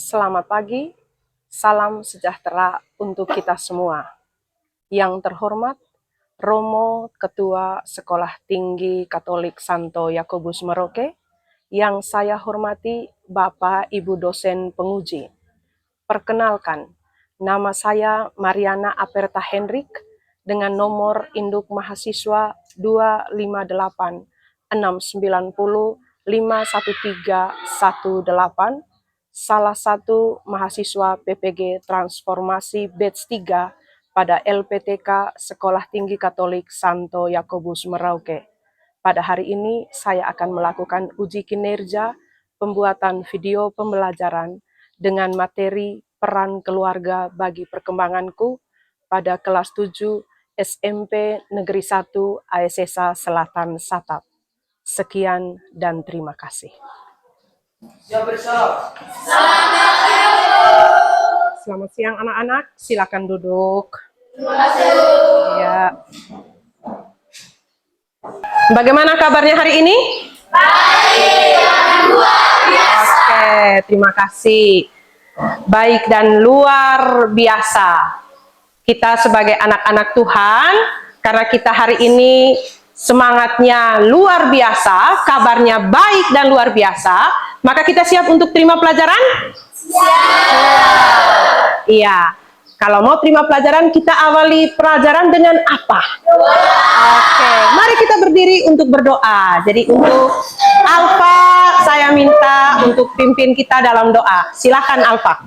Selamat pagi, salam sejahtera untuk kita semua. Yang terhormat, Romo Ketua Sekolah Tinggi Katolik Santo Yakobus Merauke, yang saya hormati Bapak Ibu dosen penguji. Perkenalkan, nama saya Mariana Aperta Hendrik dengan nomor induk mahasiswa 258 690 51318, salah satu mahasiswa PPG Transformasi Batch 3 pada LPTK Sekolah Tinggi Katolik Santo Yakobus Merauke. Pada hari ini saya akan melakukan uji kinerja pembuatan video pembelajaran dengan materi peran keluarga bagi perkembanganku pada kelas 7 SMP Negeri 1 ASESA Selatan Satap. Sekian dan terima kasih. Selamat siang anak-anak, silakan duduk. Ya. Bagaimana kabarnya hari ini? Baik dan luar biasa. Oke, terima kasih. Baik dan luar biasa. Kita sebagai anak-anak Tuhan, karena kita hari ini semangatnya luar biasa, kabarnya baik dan luar biasa, maka kita siap untuk terima pelajaran? Siap. Iya. Kalau mau terima pelajaran, kita awali pelajaran dengan apa? Oke, mari kita berdiri untuk berdoa. Jadi untuk Alfa, saya minta untuk pimpin kita dalam doa. Silakan Alfa.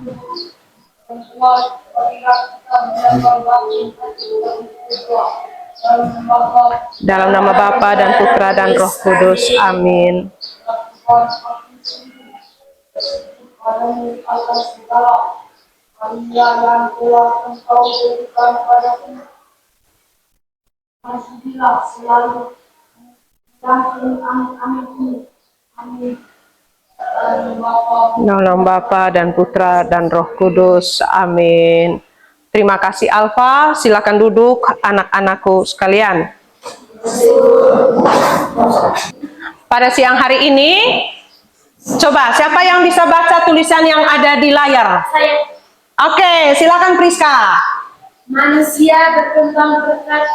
Dalam nama Bapa dan Putra dan Roh Kudus. Amin. Yang telah Engkau berikan padaku, kasihlah selalu dan amin. Amin. Dalam Bapa dan Putra dan Roh Kudus. Amin. Terima kasih Alfa. Silakan duduk anak-anakku sekalian. Pada siang hari ini, coba siapa yang bisa baca tulisan yang ada di layar? Saya. Oke, silakan Priska. Manusia berkembang berkat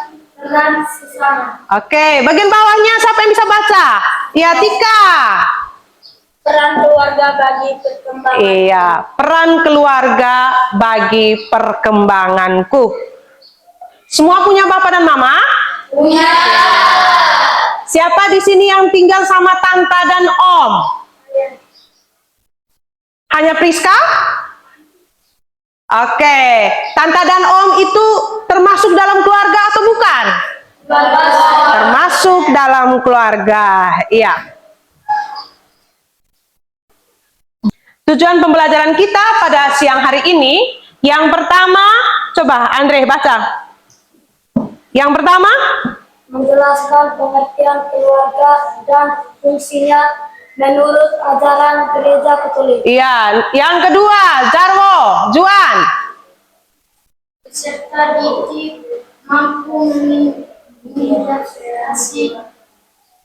peran sesama. Oke, bagian bawahnya siapa yang bisa baca? Ya, Tika. Peran keluarga bagi perkembangan. Iya, peran keluarga bagi perkembanganku. Semua punya bapak dan mama? Punya. Siapa di sini yang tinggal sama tante dan om? Hanya Priska? Oke, tante dan om itu termasuk dalam keluarga atau bukan? Termasuk dalam keluarga, iya. Tujuan pembelajaran kita pada siang hari ini, yang pertama, coba Andre baca. Yang pertama, menjelaskan pengertian keluarga dan fungsinya menurut ajaran Gereja Katolik. iya. Yang kedua, Jarwo, Juan. Peserta didik mampu mengintegrasi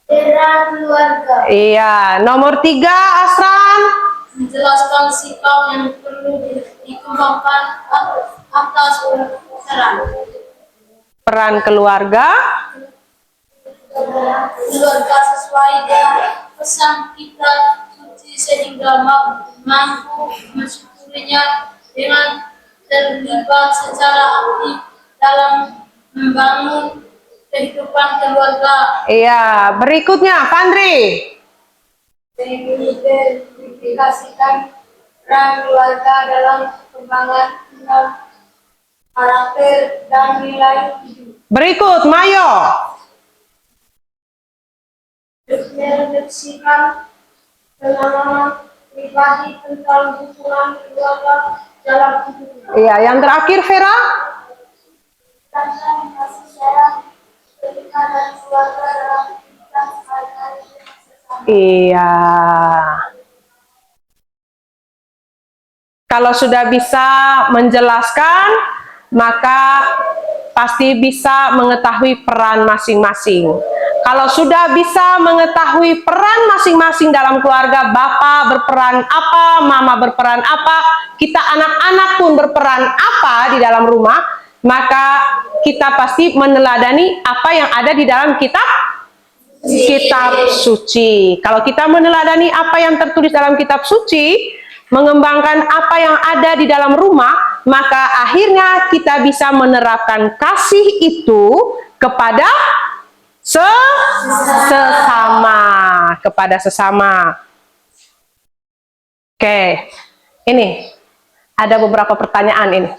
peran keluarga. Iya. Nomor 3, Asran. Menjelaskan sikap yang perlu dikembangkan atas Peran keluarga. Keluarga sesuai dengan pesan kita suci sehingga mampu mensyukurinya dengan terlibat secara aktif dalam membangun kehidupan keluarga. Iya. Berikutnya, Pandri. Mengidentifikasikan peran keluarga dalam perkembangan karakter dan nilai hidup. Berikut, Mayo. Merefleksikan pengalaman pribadi tentang hubungan keluarga dalam hidup. Iya, yang terakhir Vera. Tentang kasih sayang pernikahan dan keluarga dalam kehidupan sehari-hari. Iya. Kalau sudah bisa menjelaskan, maka pasti bisa mengetahui peran masing-masing. Kalau sudah bisa mengetahui peran masing-masing dalam keluarga, Bapak berperan apa, Mama berperan apa, kita anak-anak pun berperan apa di dalam rumah, maka kita pasti meneladani apa yang ada di dalam kitab suci. Kalau kita meneladani apa yang tertulis dalam kitab suci, mengembangkan apa yang ada di dalam rumah, maka akhirnya kita bisa menerapkan kasih itu kepada sesama. Oke, ini ada beberapa pertanyaan ini.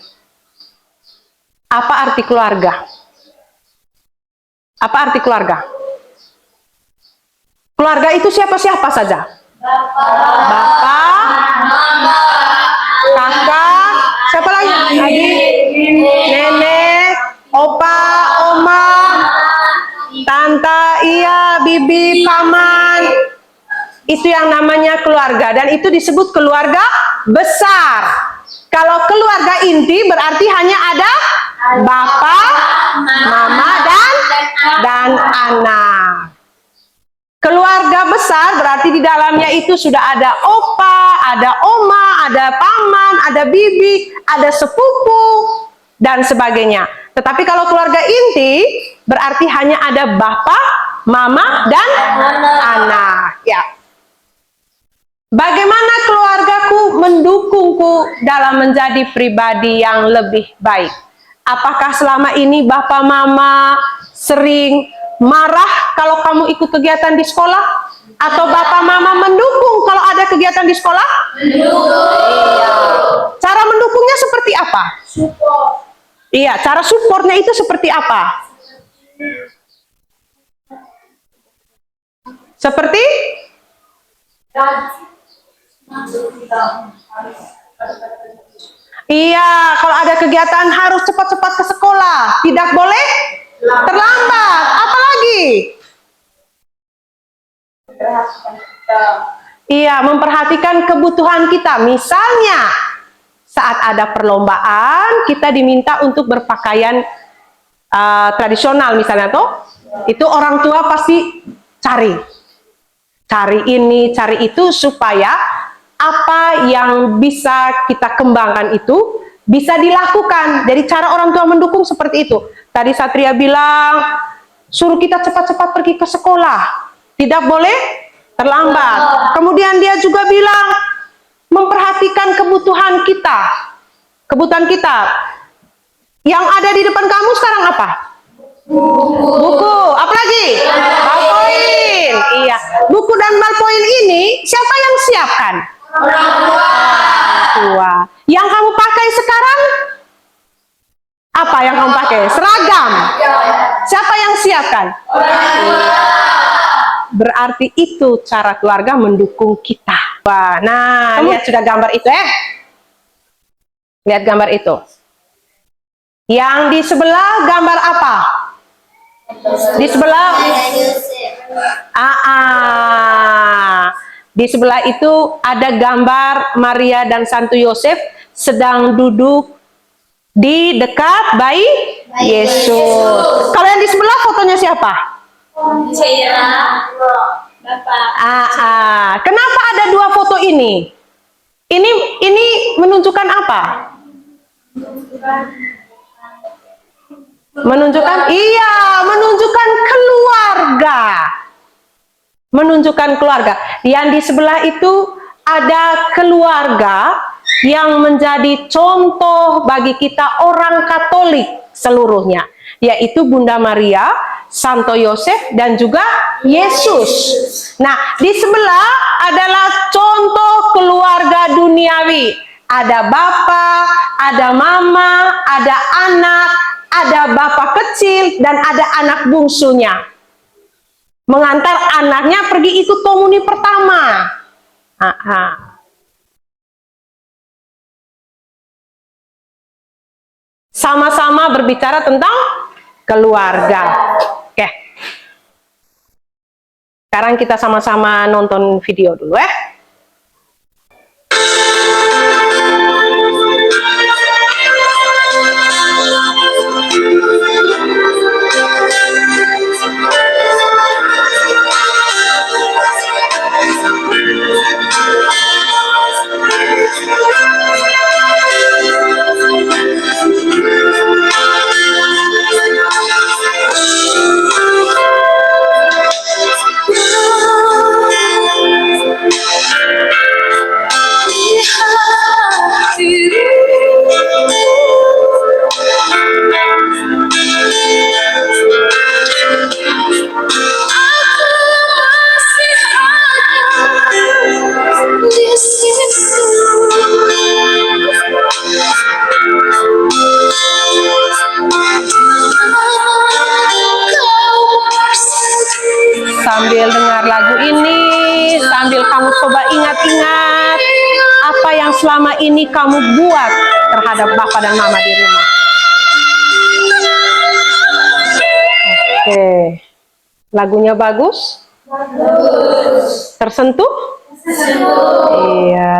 Apa arti keluarga? Apa arti keluarga? Keluarga itu siapa-siapa saja? Bapak, kakak, siapa lagi? Adik, nenek, opa, oma, tante, iya, bibi, paman. Itu yang namanya keluarga, dan itu disebut keluarga besar. Kalau keluarga inti berarti hanya ada bapak, mama, dan anak. Keluarga besar berarti di dalamnya itu sudah ada opa, ada oma, ada paman, ada bibi, ada sepupu, dan sebagainya. Tetapi kalau keluarga inti berarti hanya ada bapak, mama, dan anak. Ya. Bagaimana keluargaku mendukungku dalam menjadi pribadi yang lebih baik? Apakah selama ini bapak mama sering marah kalau kamu ikut kegiatan di sekolah? Atau bapak mama mendukung kalau ada kegiatan di sekolah? Iya. Cara mendukungnya seperti apa? Iya, cara supportnya itu seperti apa? Seperti? Iya, kalau ada kegiatan harus cepat-cepat ke sekolah, tidak boleh terlambat. Apalagi? Iya, memperhatikan kebutuhan kita. Misalnya, saat ada perlombaan, kita diminta untuk berpakaian tradisional misalnya, toh, itu orang tua pasti cari ini, cari itu, supaya apa yang bisa kita kembangkan itu bisa dilakukan. Jadi cara orang tua mendukung seperti itu. Tadi Satria bilang, suruh kita cepat-cepat pergi ke sekolah, tidak boleh terlambat. Kemudian dia juga bilang, memperhatikan kebutuhan kita. Kebutuhan kita. Yang ada di depan kamu sekarang apa? Buku. Apalagi? Ballpoint. Iya. Buku dan ballpoint ini siapa yang siapkan? Orang tua. Yang kamu pakai sekarang? Apa yang kamu pakai? Seragam. Siapa yang siapkan? Orang tua. Berarti itu cara keluarga mendukung kita. Wah, nah, lihat sudah gambar itu ya. Lihat gambar itu. Yang di sebelah gambar apa? Di sebelah di sebelah itu ada gambar Maria dan Santo Yosef sedang duduk di dekat bayi Yesus. Kalau yang di sebelah fotonya siapa? Kenapa ada dua foto ini? Ini menunjukkan apa? Menunjukkan, iya, menunjukkan keluarga. Menunjukkan keluarga. Yang di sebelah itu ada keluarga yang menjadi contoh bagi kita orang Katolik seluruhnya, yaitu Bunda Maria, Santo Yosef, dan juga Yesus. Nah, di sebelah adalah contoh keluarga duniawi. Ada bapak, ada mama, ada anak, ada bapak kecil, dan ada anak bungsunya. Mengantar anaknya pergi ikut komuni pertama. Sama-sama berbicara tentang keluarga. Oke. Sekarang kita sama-sama nonton video dulu ya. sambil dengar lagu ini, sambil kamu coba ingat-ingat apa yang selama ini kamu buat terhadap Bapak dan Mama di rumah. Oke, lagunya bagus? Bagus. Tersentuh? Iya.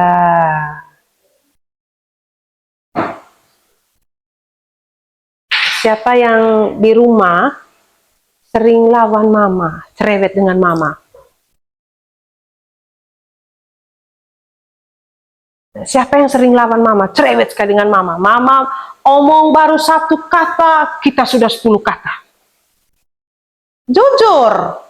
Siapa yang di rumah sering lawan Mama, cerewet dengan Mama? Siapa yang sering lawan Mama, cerewet sekali dengan Mama? Mama omong baru satu kata, kita sudah 10 kata. Jujur.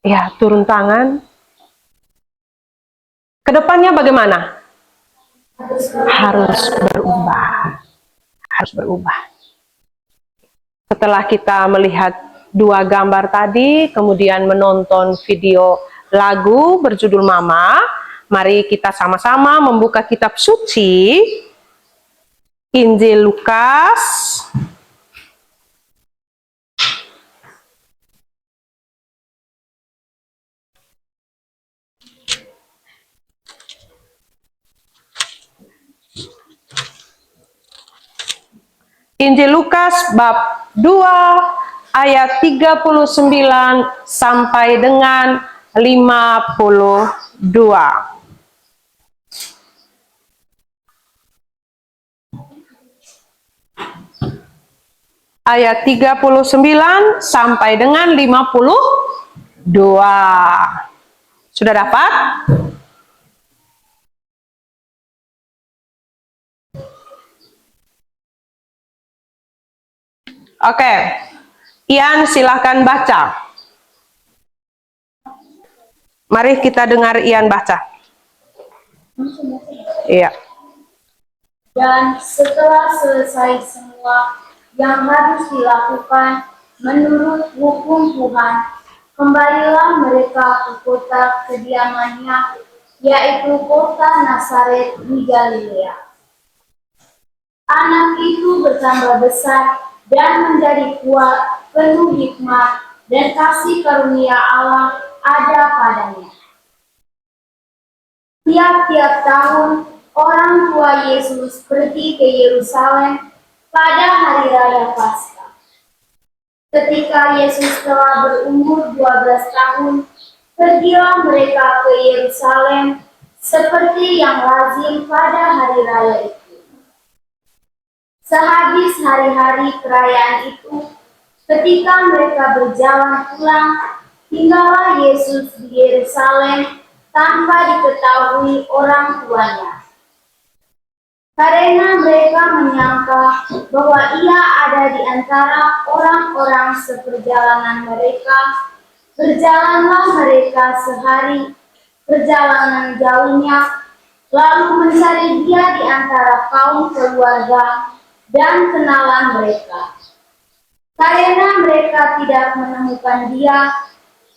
Ya, turun tangan. Kedepannya bagaimana? Harus berubah. Harus berubah. Setelah kita melihat 2 gambar tadi, kemudian menonton video lagu berjudul Mama, mari kita sama-sama membuka kitab suci, Injil Lukas, Injil Lukas bab 2 ayat 39 sampai dengan 52. Ayat 39 sampai dengan 52. Sudah dapat? Oke, Ian silahkan baca. Mari kita dengar Ian baca. Iya. Dan setelah selesai semua yang harus dilakukan menurut hukum Tuhan, kembalilah mereka ke kota kediamannya, yaitu kota Nazaret di Galilea. Anak itu bertambah besar dan menjadi kuat, penuh hikmat, dan kasih karunia Allah ada padanya. Tiap-tiap tahun, orang tua Yesus pergi ke Yerusalem pada hari raya Paskah. Ketika Yesus telah berumur 12 tahun, pergilah mereka ke Yerusalem seperti yang lazim pada hari raya itu. Sehabis hari-hari perayaan itu, ketika mereka berjalan pulang, tinggallah Yesus di Yerusalem tanpa diketahui orang tuanya. Karena mereka menyangka bahwa ia ada di antara orang-orang seperjalanan mereka, berjalanlah mereka sehari perjalanan jauhnya, lalu mencari dia di antara kaum keluarga dan kenalan mereka. Karena mereka tidak menemukan dia,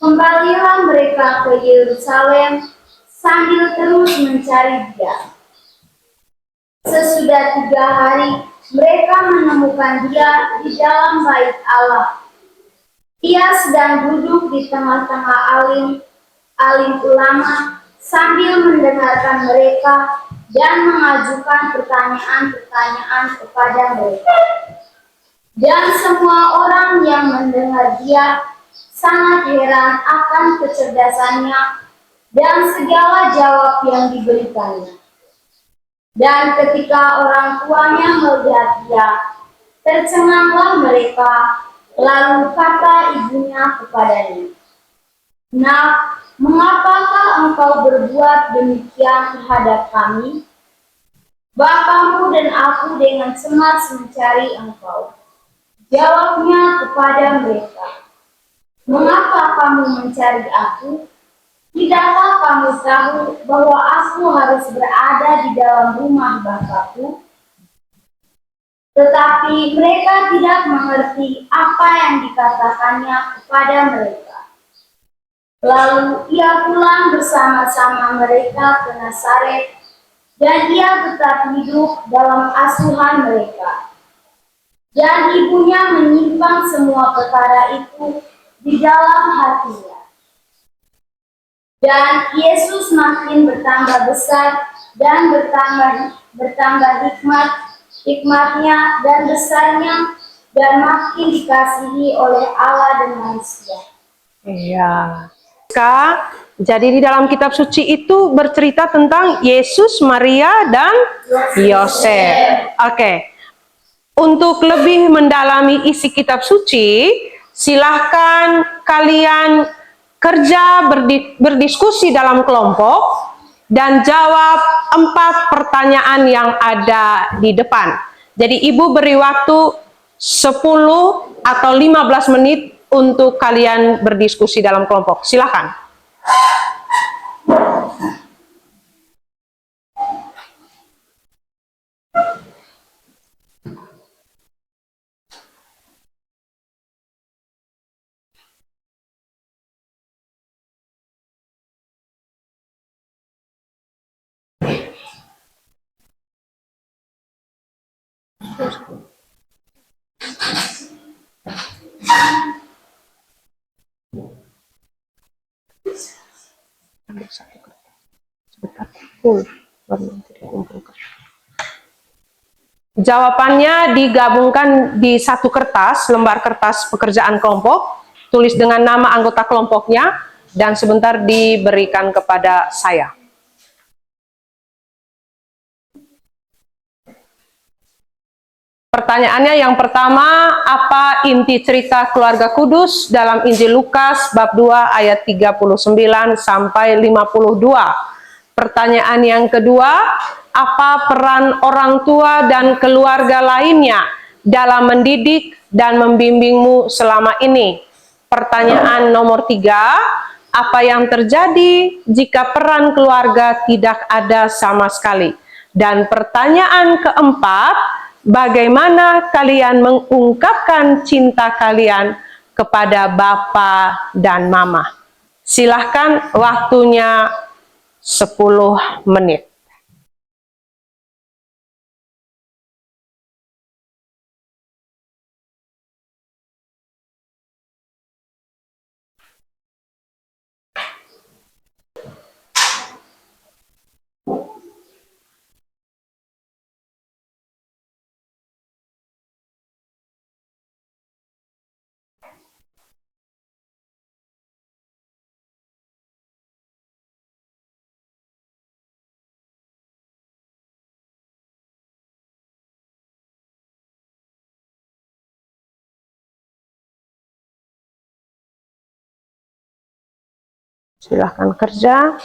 kembalilah mereka ke Yerusalem sambil terus mencari dia. Sesudah 3 hari, mereka menemukan dia di dalam bait Allah. Ia sedang duduk di tengah-tengah alim ulama sambil mendengarkan mereka dan mengajukan pertanyaan-pertanyaan kepada mereka. Dan semua orang yang mendengar dia sangat heran akan kecerdasannya dan segala jawab yang diberikannya. Dan ketika orang tuanya melihat dia, tercenganglah mereka, lalu kata ibunya kepadanya, "Nak, mengapakah engkau berbuat demikian terhadap kami? Bapamu dan aku dengan cemas mencari engkau." Jawabnya kepada mereka, "Mengapa kamu mencari aku? Tidakkah kamu tahu bahwa aku harus berada di dalam rumah Bapakku?" Tetapi mereka tidak mengerti apa yang dikatakannya kepada mereka. Lalu ia pulang bersama-sama mereka ke Nazaret, dan ia tetap hidup dalam asuhan mereka. Dan ibunya menyimpan semua perkara itu di dalam hatinya. Dan Yesus makin bertambah besar dan bertambah hikmatnya dan besarnya, dan makin dikasihi oleh Allah dan manusia. Iya. Jadi di dalam kitab suci itu bercerita tentang Yesus, Maria, dan Yosef. Oke. Untuk lebih mendalami isi kitab suci, silahkan kalian kerja berdiskusi dalam kelompok dan jawab 4 pertanyaan yang ada di depan. Jadi ibu beri waktu 10 atau 15 menit untuk kalian berdiskusi dalam kelompok. Silahkan. Jawabannya digabungkan di satu kertas, lembar kertas pekerjaan kelompok, tulis dengan nama anggota kelompoknya, dan sebentar diberikan kepada saya. Pertanyaannya yang pertama, apa inti cerita keluarga kudus dalam Injil Lukas bab 2 ayat 39 sampai 52? Pertanyaan yang kedua, apa peran orang tua dan keluarga lainnya dalam mendidik dan membimbingmu selama ini? Pertanyaan nomor 3, apa yang terjadi jika peran keluarga tidak ada sama sekali? Dan pertanyaan keempat, bagaimana kalian mengungkapkan cinta kalian kepada Bapa dan Mama? Silahkan, waktunya 10 menit. Silahkan kerja.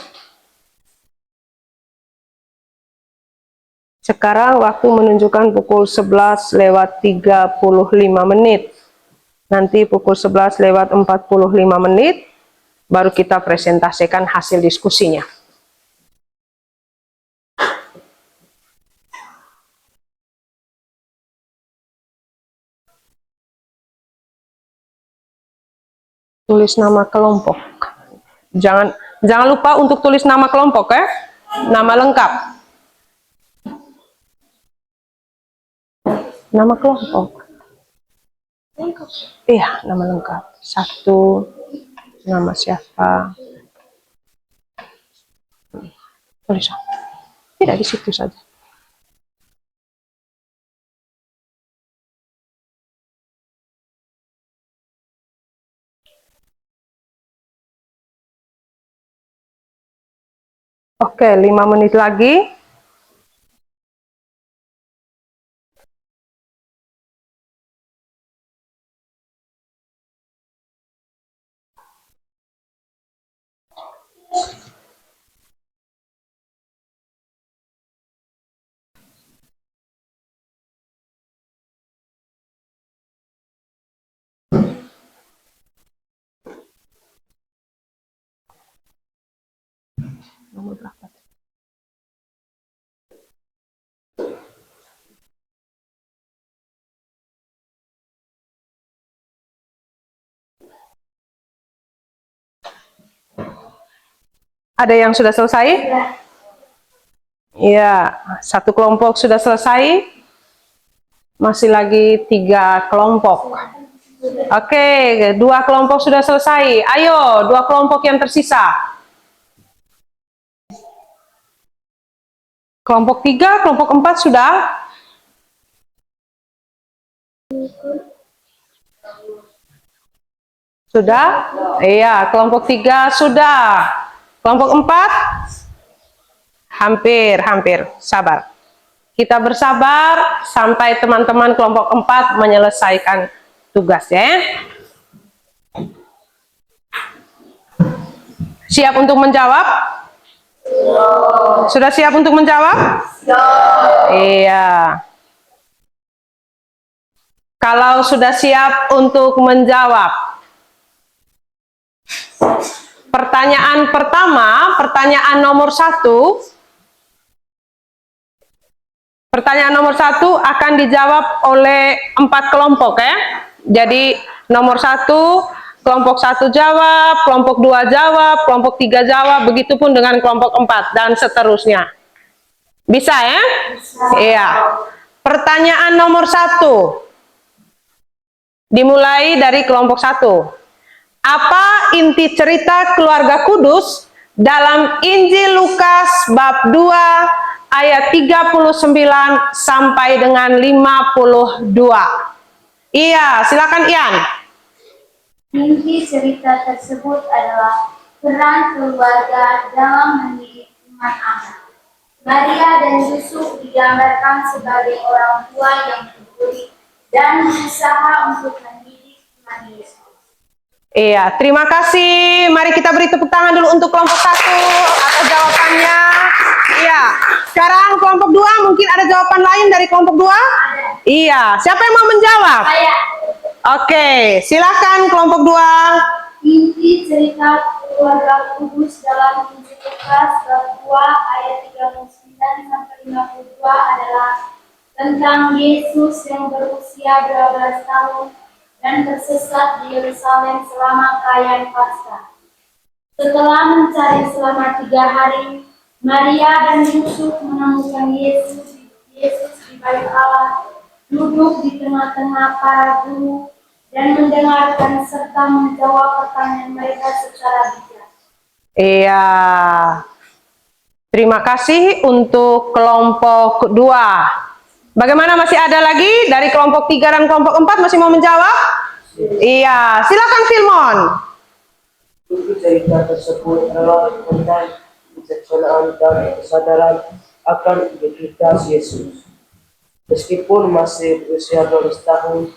Sekarang waktu menunjukkan pukul 11 lewat 35 menit. Nanti pukul 11 lewat 45 menit, baru kita presentasikan hasil diskusinya. Tulis nama kelompok. Jangan lupa untuk tulis nama kelompok ya. Nama lengkap. Nama kelompok. Iya, nama lengkap. 1, nama siapa. Tulis. Tidak, di situ saja. Oke, 5 menit lagi. Nomor berapa? Ada yang sudah selesai? Iya, satu kelompok sudah selesai. Masih lagi 3 kelompok. Oke, 2 kelompok sudah selesai. Ayo, 2 kelompok yang tersisa. Kelompok 3, kelompok 4 sudah? Sudah? Iya, kelompok 3 sudah. Kelompok 4? Hampir. Sabar. Kita bersabar sampai teman-teman kelompok 4 menyelesaikan tugas ya. Siap untuk menjawab? Sudah siap untuk menjawab? Iya. Kalau sudah siap untuk menjawab, pertanyaan pertama, pertanyaan nomor 1. Pertanyaan nomor 1 akan dijawab oleh 4 kelompok ya. Jadi nomor 1, kelompok 1 jawab, kelompok 2 jawab, kelompok 3 jawab, begitupun dengan kelompok 4 dan seterusnya. Bisa ya? Iya. Pertanyaan nomor 1. Dimulai dari kelompok 1. Apa inti cerita keluarga kudus dalam Injil Lukas bab 2 ayat 39 sampai dengan 52? Iya, silakan Ian. Inti cerita tersebut adalah peran keluarga dalam mendidik umat Allah. Maria dan Yusuf digambarkan sebagai orang tua yang peduli dan berusaha untuk mendidik umat Yesus. Iya, terima kasih. Mari kita beri tepuk tangan dulu untuk kelompok 1 atas jawabannya. Iya, sekarang kelompok 2 mungkin ada jawaban lain dari kelompok 2? Iya, siapa yang mau menjawab? Saya. Oke, silakan kelompok 2. Inti cerita keluarga kudus dalam Injil Lukas bab 2 ayat 39 sampai 52 adalah tentang Yesus yang berusia 12 tahun dan tersesat di Yerusalem selama perayaan Paskah. Setelah mencari selama 3 hari, Maria dan Yusuf menemukan Yesus di bait Allah, duduk di tengah-tengah para guru dan mendengarkan serta menjawab pertanyaan mereka secara bijak. Iya. Terima kasih untuk kelompok 2. Bagaimana, masih ada lagi dari kelompok 3 dan kelompok 4 masih mau menjawab? Iya, silakan Filmon. Inti cerita tersebut adalah tentang kebijaksanaan dan kesadaran akan identitas Yesus. Meskipun masih berusia 12 tahun,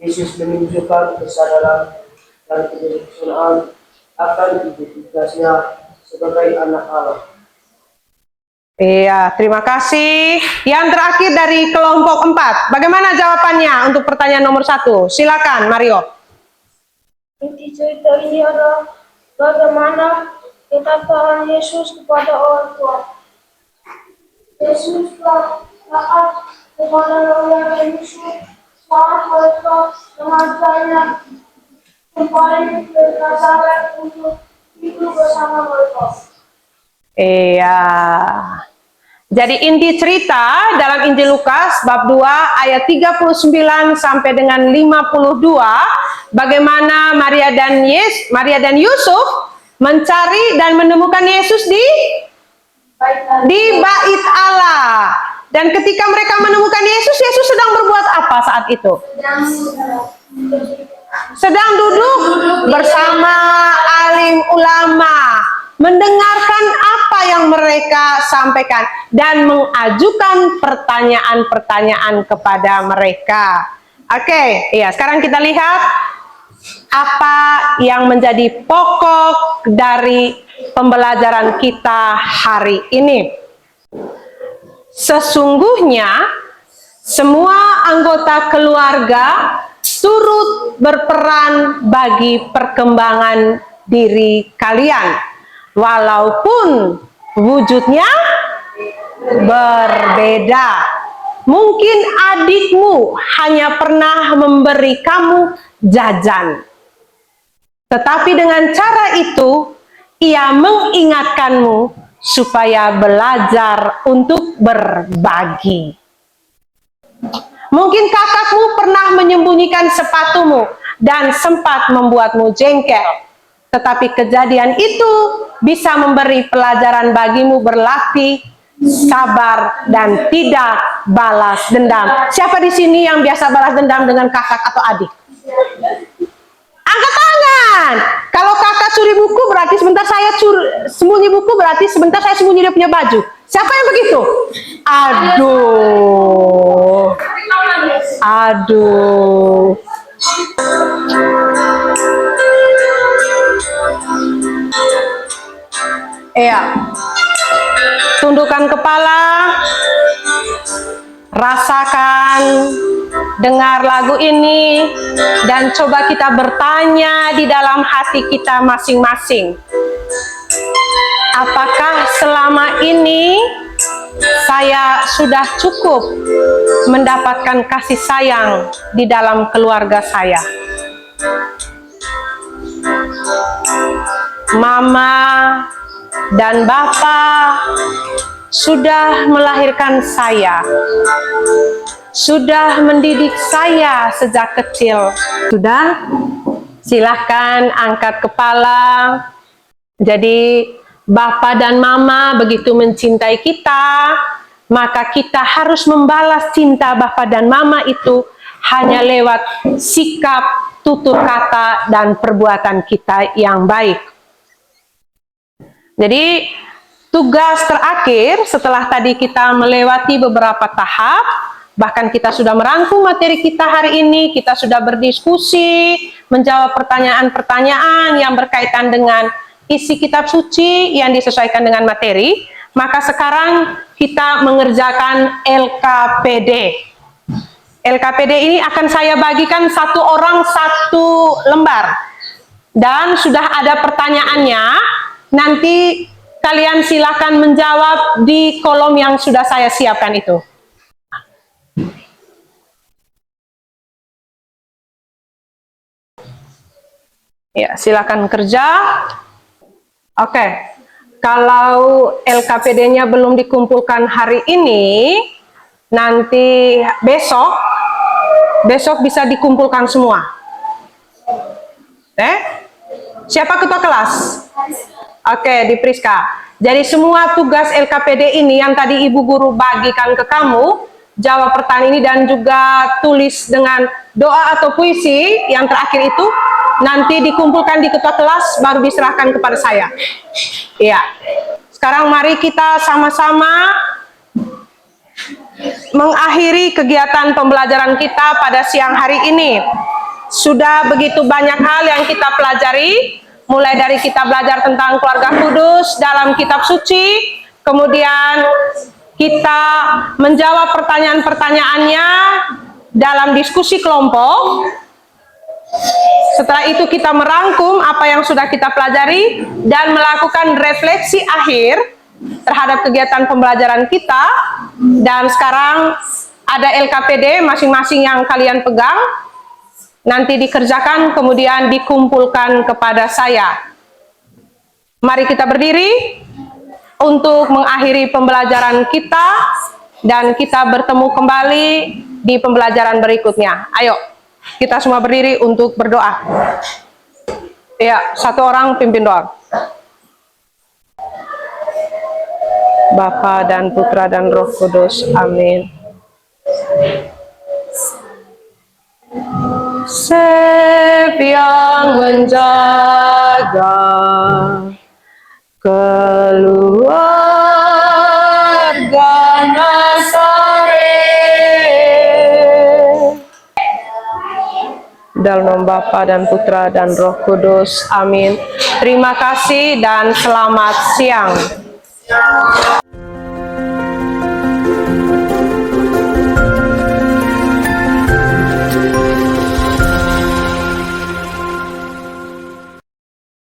Yesus menunjukkan kesadaran dan kebijaksanaan akan identitasnya sebagai anak Allah. Iya, terima kasih. Yang terakhir dari kelompok 4. Bagaimana jawabannya untuk pertanyaan nomor 1? Silakan, Mario. Inti cerita ini adalah bagaimana ketaatan Yesus kepada orang tua. Yesus telah taat kepada Maria dan Yusuf saat mereka mengajarnya kembali ke Nazaret untuk hidup bersama mereka. Iya. Jadi inti cerita dalam Injil Lukas bab 2 ayat 39 sampai dengan 52, bagaimana Maria dan Yusuf mencari dan menemukan Yesus di bait Allah. Dan ketika mereka menemukan Yesus, Yesus sedang berbuat apa saat itu? Sedang duduk bersama alim ulama, mendengarkan apa yang mereka sampaikan dan mengajukan pertanyaan-pertanyaan kepada mereka. Oke, iya, sekarang kita lihat apa yang menjadi pokok dari pembelajaran kita hari ini. Sesungguhnya semua anggota keluarga turut berperan bagi perkembangan diri kalian, walaupun wujudnya berbeda. Mungkin adikmu hanya pernah memberi kamu jajan, tetapi dengan cara itu ia mengingatkanmu supaya belajar untuk berbagi. Mungkin kakakmu pernah menyembunyikan sepatumu dan sempat membuatmu jengkel. Tetapi kejadian itu bisa memberi pelajaran bagimu berlatih sabar dan tidak balas dendam. Siapa di sini yang biasa balas dendam dengan kakak atau adik? Angkat tangan. Kalau kakak curi buku berarti sebentar saya sembunyi buku, berarti sebentar saya sembunyi dia punya baju. Siapa yang begitu? Aduh. Aduh. Iya. Tundukkan kepala. Rasakan, dengar lagu ini, dan coba kita bertanya di dalam hati kita masing-masing. Apakah selama ini saya sudah cukup mendapatkan kasih sayang di dalam keluarga saya? Mama dan Bapak sudah melahirkan saya, sudah mendidik saya sejak kecil. Sudah? Silahkan angkat kepala. Jadi Bapak dan Mama begitu mencintai kita, maka kita harus membalas cinta Bapak dan Mama itu hanya lewat sikap, tutur kata, dan perbuatan kita yang baik. Jadi tugas terakhir setelah tadi kita melewati beberapa tahap, bahkan kita sudah merangkum materi kita hari ini, kita sudah berdiskusi, menjawab pertanyaan-pertanyaan yang berkaitan dengan isi kitab suci yang disesuaikan dengan materi, maka sekarang kita mengerjakan LKPD. LKPD ini akan saya bagikan satu orang satu lembar. Dan sudah ada pertanyaannya, nanti kalian silakan menjawab di kolom yang sudah saya siapkan itu. Ya, silakan kerja. Oke, kalau LKPD-nya belum dikumpulkan hari ini, nanti besok bisa dikumpulkan semua. Siapa ketua kelas? Oke, di Priska. Jadi semua tugas LKPD ini yang tadi Ibu Guru bagikan ke kamu, jawab pertanyaan ini dan juga tulis dengan doa atau puisi yang terakhir itu, nanti dikumpulkan di ketua kelas, baru diserahkan kepada saya. Iya. Sekarang mari kita sama-sama mengakhiri kegiatan pembelajaran kita pada siang hari ini. Sudah begitu banyak hal yang kita pelajari, mulai dari kita belajar tentang keluarga kudus dalam kitab suci, kemudian kita menjawab pertanyaan-pertanyaannya dalam diskusi kelompok. Setelah itu kita merangkum apa yang sudah kita pelajari dan melakukan refleksi akhir terhadap kegiatan pembelajaran kita. Dan sekarang ada LKPD masing-masing yang kalian pegang, nanti dikerjakan kemudian dikumpulkan kepada saya. Mari kita berdiri untuk mengakhiri pembelajaran kita dan kita bertemu kembali di pembelajaran berikutnya. Ayo kita semua berdiri untuk berdoa. Ya, satu orang pimpin doa. Bapa dan Putra dan Roh Kudus. Amin. Sep yang menjaga keluarga Nazaret. Dalam nama Bapa dan Putra dan Roh Kudus. Amin. Terima kasih dan selamat siang.